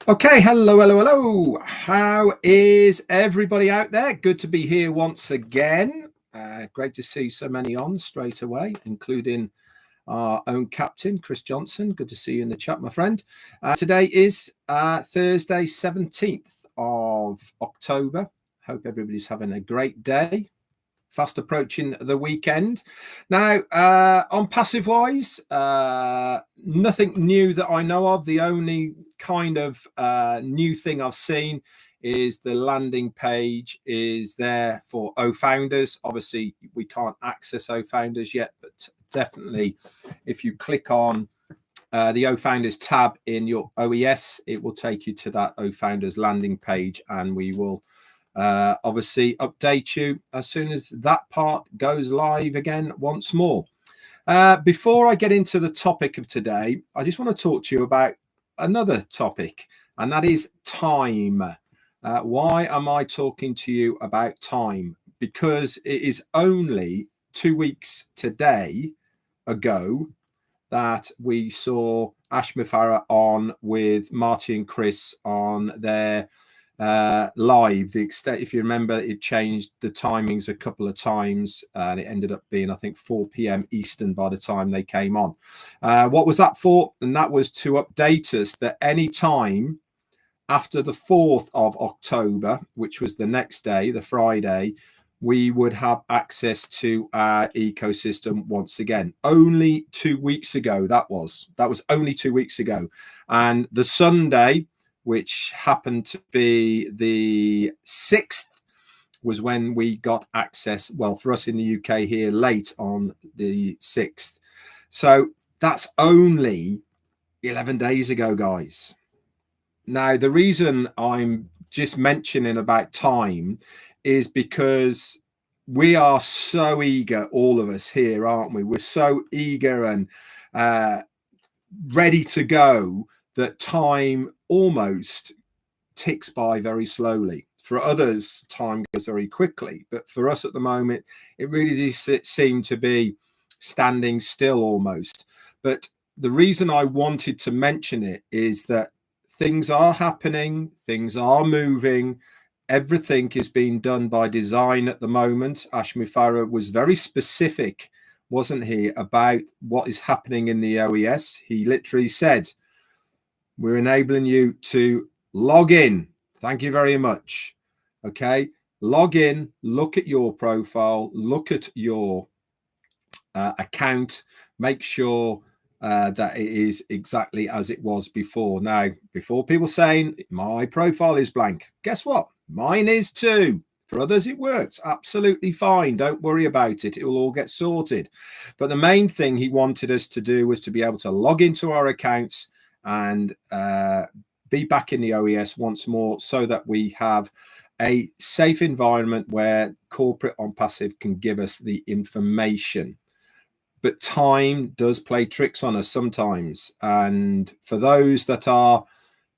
Okay, hello. How is everybody out there? Good to be here once again. Great to see so many on straight away, including our own captain, Chris Johnson. Good to see you in the chat, my friend. Today is Thursday, 17th of October. Hope everybody's having a great day. Fast approaching the weekend. Now, Onpassive wise, nothing new that I know of. The only kind of new thing I've seen is the landing page is there for O-Founders. Obviously, we can't access O-Founders yet, but definitely if you click on the O-Founders tab in your OES, it will take you to that O-Founders landing page, and we will obviously update you as soon as that part goes live again once more. Before I get into the topic of today, I just want to talk to you about another topic, and that is time. Why am I talking to you about time? Because it is only 2 weeks today ago that we saw Ash Mufareh on with Marty and Chris on their live. The extent, if you remember, it changed the timings a couple of times, and it ended up being, I think, 4 p.m. Eastern by the time they came on. What was that for? And that was to update us that any time after the 4th of October, which was the next day, the Friday, we would have access to our ecosystem once again. Only 2 weeks ago, that was only 2 weeks ago. And the Sunday, which happened to be the 6th, was when we got access, well, for us in the UK here, late on the 6th. So that's only 11 days ago, guys. Now, the reason I'm just mentioning about time is because we are so eager, all of us here, aren't we? We're so eager and ready to go that time almost ticks by very slowly. For others, time goes very quickly, but for us at the moment, it really does seem to be standing still almost. But the reason I wanted to mention it is that things are happening, things are moving, everything is being done by design at the moment. Ash Mufareh was very specific, wasn't he, about what is happening in the OES. He literally said, we're enabling you to log in. Thank you very much. Okay, log in, look at your profile, look at your account, make sure that it is exactly as it was before. Now, before people saying my profile is blank, guess what? Mine is too. For others, it works absolutely fine. Don't worry about it. It will all get sorted. But the main thing he wanted us to do was to be able to log into our accounts and be back in the OES once more, so that we have a safe environment where corporate Onpassive can give us the information. But time does play tricks on us sometimes. And for those that are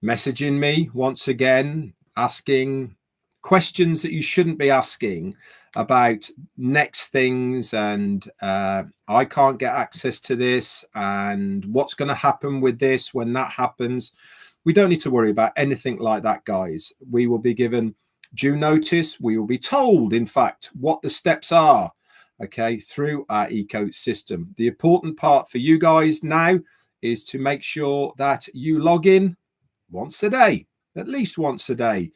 messaging me once again, asking questions that you shouldn't be asking about next things, and I can't get access to this, and what's going to happen with this when that happens, we don't need to worry about anything like that, guys. We will be given due notice. We will be told, in fact, what the steps are, okay, through our ecosystem. The important part for you guys now is to make sure that you log in once a day, at least once a day,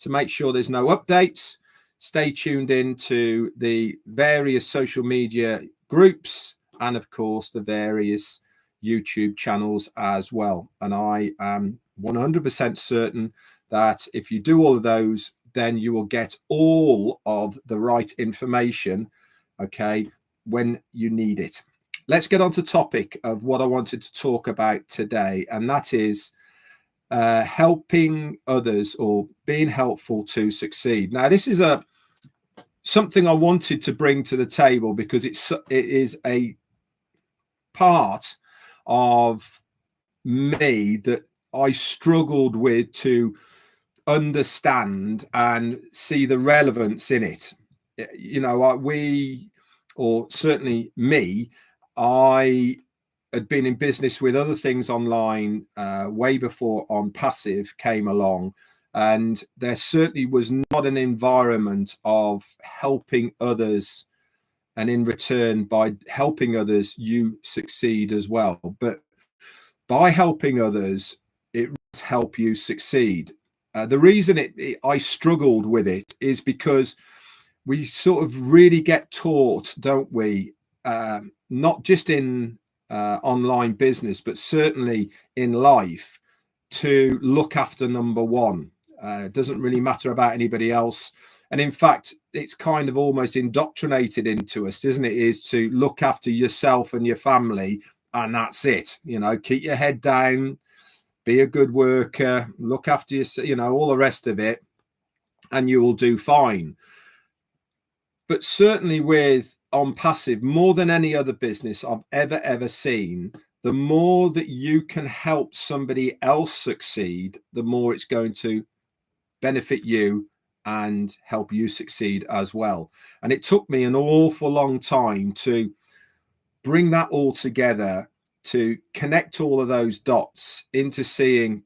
to make sure there's no updates. Stay tuned in to the various social media groups and, of course, the various YouTube channels as well. And I am 100% certain that if you do all of those, then you will get all of the right information, okay, when you need it. Let's get on to the topic of what I wanted to talk about today, and that is helping others, or being helpful to succeed. Now, this is something I wanted to bring to the table because it is a part of me that I struggled with to understand and see the relevance in it. You know, we, or certainly me, I had been in business with other things online way before Onpassive came along. And there certainly was not an environment of helping others, and in return, by helping others, you succeed as well. But by helping others, it will help you succeed. The reason I struggled with it is because we sort of really get taught, don't we, not just in online business, but certainly in life, to look after number one. It doesn't really matter about anybody else. And in fact, it's kind of almost indoctrinated into us, isn't it? Is to look after yourself and your family, and that's it. You know, keep your head down, be a good worker, look after yourself, you know, all the rest of it, and you will do fine. But certainly with Onpassive, more than any other business I've ever seen, the more that you can help somebody else succeed, the more it's going to benefit you and help you succeed as well. And it took me an awful long time to bring that all together, to connect all of those dots into seeing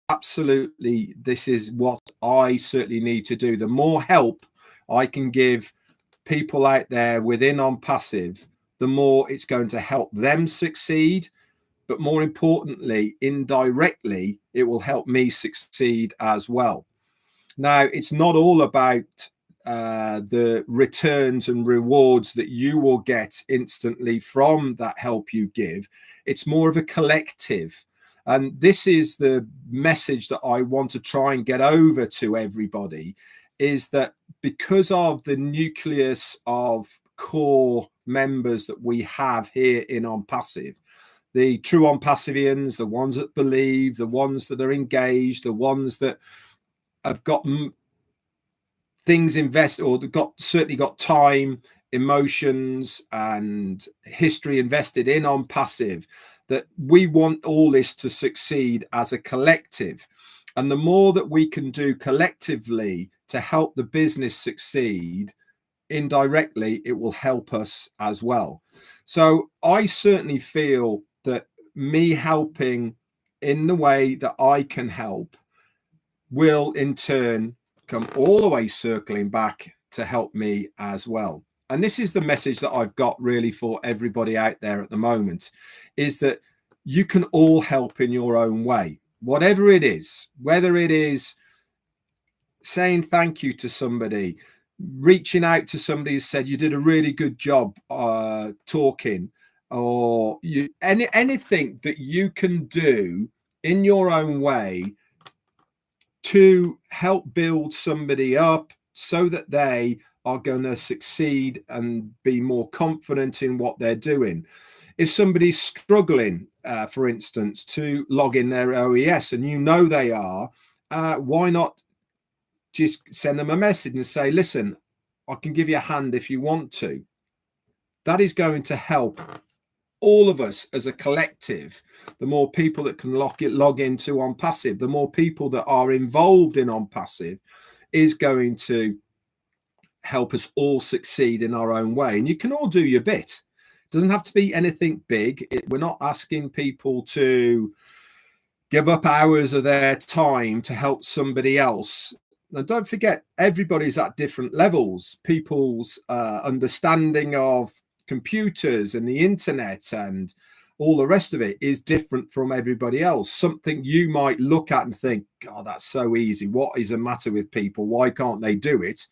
absolutely this is what I certainly need to do. The more help I can give people out there within Onpassive, the more it's going to help them succeed. But more importantly, indirectly, it will help me succeed as well. Now, it's not all about the returns and rewards that you will get instantly from that help you give. It's more of a collective. And this is the message that I want to try and get over to everybody, is that because of the nucleus of core members that we have here in Onpassive, the true Onpassivians, the ones that believe, the ones that are engaged, the ones that have got things invested, or certainly got time, emotions, and history invested in Onpassive, that we want all this to succeed as a collective. And the more that we can do collectively to help the business succeed, indirectly, it will help us as well. So I certainly feel that me helping in the way that I can help will in turn come all the way circling back to help me as well. And this is the message that I've got really for everybody out there at the moment, is that you can all help in your own way, whatever it is, whether it is saying thank you to somebody, reaching out to somebody who said you did a really good job talking, or anything that you can do in your own way to help build somebody up so that they are going to succeed and be more confident in what they're doing. If somebody's struggling, for instance, to log in their OES, and you know they are, why not just send them a message and say, listen, I can give you a hand if you want to. That is going to help all of us as a collective. The more people that can log into Onpassive, the more people that are involved in Onpassive is going to help us all succeed in our own way. And you can all do your bit. It doesn't have to be anything big. We're not asking people to give up hours of their time to help somebody else. And don't forget, everybody's at different levels. People's understanding of computers and the internet and all the rest of it is different from everybody else. Something you might look at and think, God, that's so easy. What is the matter with people? Why can't they do it?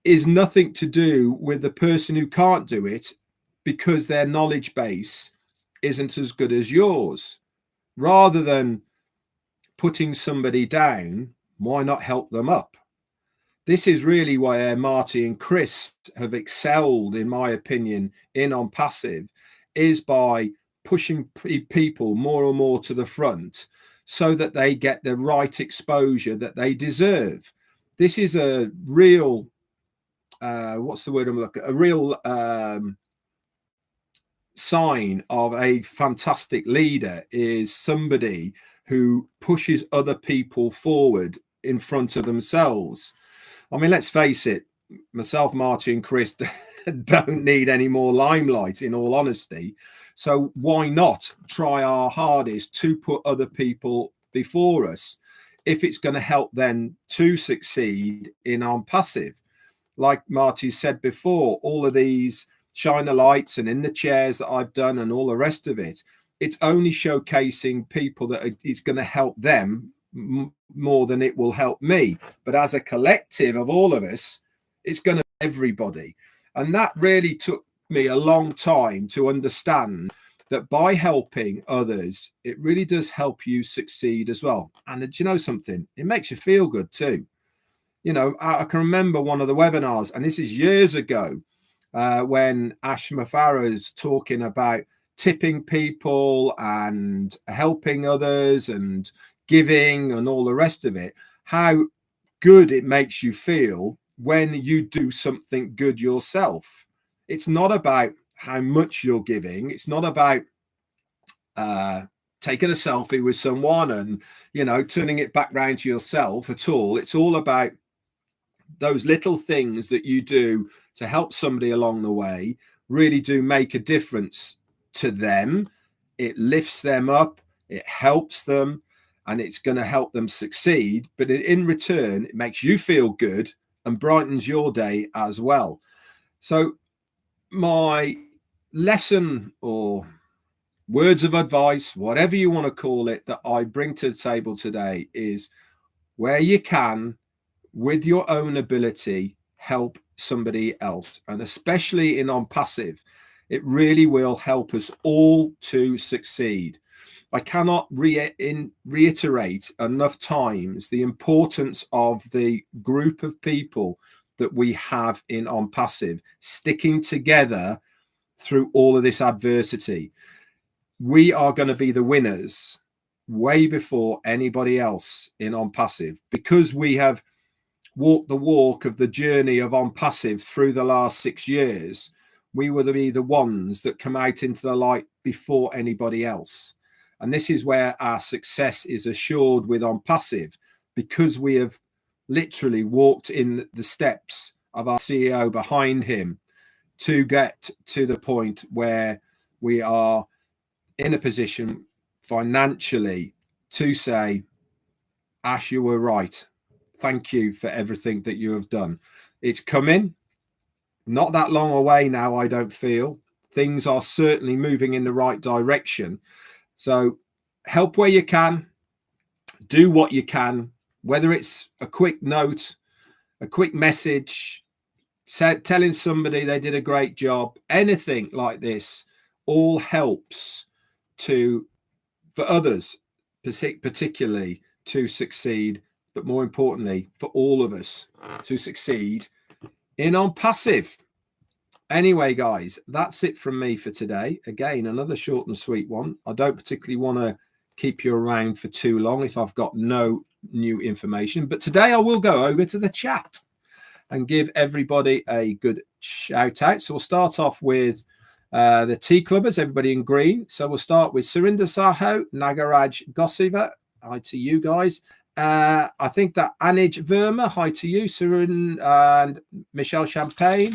Is nothing to do with the person who can't do it, because their knowledge base isn't as good as yours. Rather than putting somebody down, why not help them up? This is really why Marty and Chris have excelled, in my opinion, in Onpassive, is by pushing people more and more to the front so that they get the right exposure that they deserve. This is a real, what's the word I'm looking at? A real sign of a fantastic leader is somebody who pushes other people forward in front of themselves. I mean, let's face it, myself, Marty and Chris don't need any more limelight, in all honesty. So why not try our hardest to put other people before us if it's going to help them to succeed in Onpassive? Like Marty said before, all of these shine a lights and in the chairs that I've done and all the rest of it, it's only showcasing people that it's going to help them more than it will help me. But as a collective of all of us, it's going to be everybody. And that really took me a long time to understand that by helping others, it really does help you succeed as well. And do you know something? It makes you feel good too. You know, I can remember one of the webinars, and this is years ago, when Ash Mufareh was talking about tipping people and helping others and giving and all the rest of it, how good it makes you feel when you do something good yourself. It's not about how much you're giving. It's not about taking a selfie with someone and, you know, turning it back round to yourself at all. It's all about those little things that you do to help somebody along the way really do make a difference to them. It lifts them up, it helps them, and it's going to help them succeed. But in return, it makes you feel good and brightens your day as well. So my lesson or words of advice, whatever you want to call it, that I bring to the table today is where you can, with your own ability, help somebody else. And especially in Onpassive, it really will help us all to succeed. I cannot reiterate enough times the importance of the group of people that we have in Onpassive sticking together through all of this adversity. We are going to be the winners way before anybody else in Onpassive, because we have walked the walk of the journey of Onpassive through the last 6 years. We will be the ones that come out into the light before anybody else. And this is where our success is assured with Onpassive, because we have literally walked in the steps of our CEO behind him to get to the point where we are in a position financially to say, Ash, you were right. Thank you for everything that you have done. It's coming, not that long away now, I don't feel. Things are certainly moving in the right direction. So help where you can, do what you can, whether it's a quick note, a quick message, telling somebody they did a great job, anything like this, all helps for others, particularly to succeed, but more importantly, for all of us to succeed in Onpassive. Anyway, guys, that's it from me for today. Again, another short and sweet one. I don't particularly want to keep you around for too long if I've got no new information. But today I will go over to the chat and give everybody a good shout out. So we'll start off with the tea clubbers, everybody in green. So we'll start with Surinder Saho, Nagaraj Gossiva. Hi to you guys. I think that Anij Verma, hi to you, Surin and Michelle Champagne.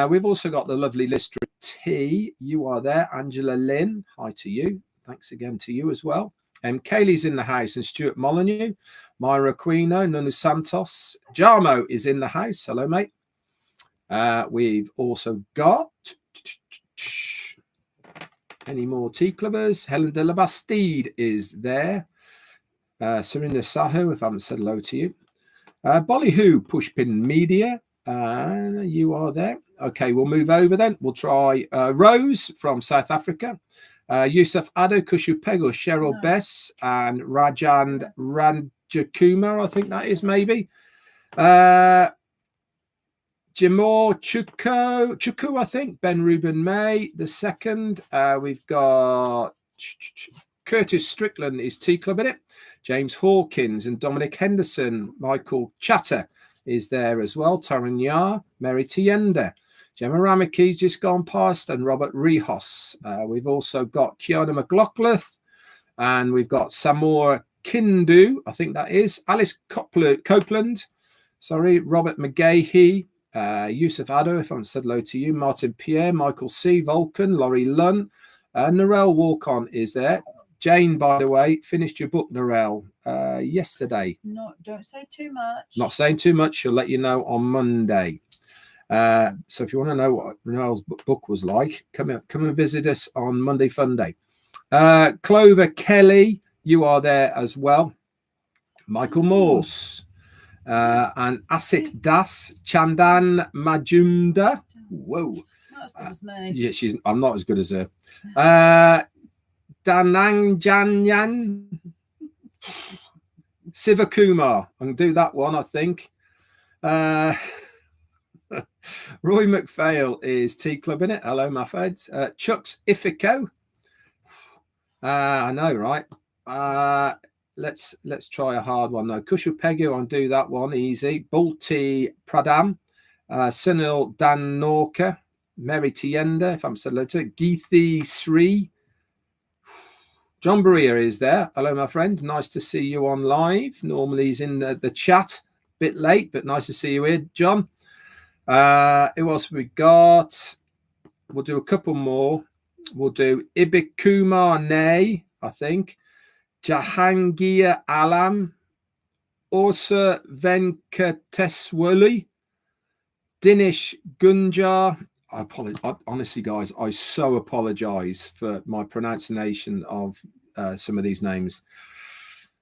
We've also got the lovely Listra T. You are there. Angela Lynn, hi to you. Thanks again to you as well. Kaylee's in the house, and Stuart Molyneux, Myra Aquino, Nunu Santos. Jarmo is in the house. Hello, mate. We've also got any more tea clubbers. Helen de la Bastide is there. Surinder Saho, if I haven't said hello to you. Bollyhoo, Pushpin Media. You are there. Okay, we'll move over then. We'll try Rose from South Africa. Yusuf Ado, Kushupego, Cheryl Bess, and Rajand Ranjakumar, I think that is maybe. Jamor Chuku, I think. Ben Ruben May, the second. We've got Curtis Strickland is Tea Club in it. James Hawkins and Dominic Henderson. Michael Chatter is there as well. Taran Yar, Mary Tienda. Gemma Ramiki's just gone past, and Robert Rihos. We've also got Kiana McLaughlin, and we've got Samora Kindu, I think that is. Alice Copeland, sorry, Robert McGahey, Yusuf Addo, if I haven't said hello to you, Martin Pierre, Michael C, Vulcan, Laurie Lunn, Narelle Walk-On is there. Jane, by the way, finished your book, Narelle, yesterday. No, don't say too much. Not saying too much. She'll let you know on Monday. So if you want to know what Narelle's book was like, come and visit us on Monday Fun Day. Clover Kelly, you are there as well. Michael Morse. And Asit Das, Chandan Majumda. Whoa. Not as good as me. Yeah, I'm not as good as her. Danang Janyan. Sivakumar. I can do that one, I think. Roy McPhail is Tea Club in it. Hello, my friends. Chuck's Ifiko. I know, right? Let's try a hard one though. Kushu Pegu, I'll do that one easy. Bulti Pradam, Sunil Dan Norka, Mary Tienda, if I'm still later. Geethi Sri. John Berea is there. Hello, my friend. Nice to see you on live. Normally he's in the chat. Bit late, but nice to see you here, John. Who else have we got? We'll do a couple more. We'll do Ibikumar Nay, I think. Jahangir Alam, Orsa Venkateswali, Dinesh Gunjar. I apologize. Honestly, guys, I so apologize for my pronunciation of some of these names.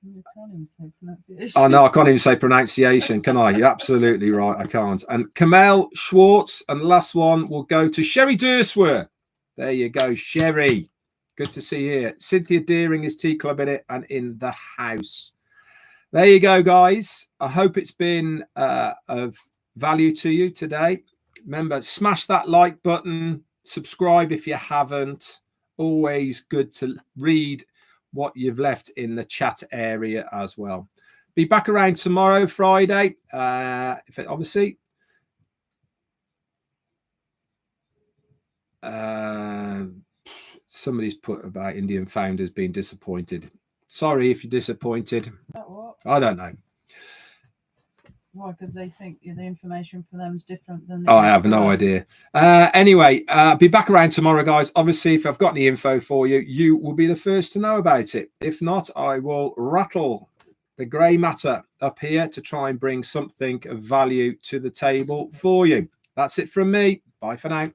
You can't even say pronunciation. Oh, no, I can't even say pronunciation, can I? You're absolutely right, I can't. And Kamel Schwartz, and the last one will go to Sherry Durswer. There you go, Sherry. Good to see you here. Cynthia Deering is Tea Club in it and in the house. There you go, guys. I hope it's been of value to you today. Remember, smash that like button. Subscribe if you haven't. Always good to read what you've left in the chat area as well. Be back around tomorrow, Friday. Obviously. Somebody's put about Indian founders being disappointed. Sorry if you're disappointed. What? I don't know. Why? Because they think the information for them is different than. I have no idea. Anyway, be back around tomorrow, guys. Obviously, if I've got any info for you, you will be the first to know about it. If not, I will rattle the grey matter up here to try and bring something of value to the table for you. That's it from me. Bye for now.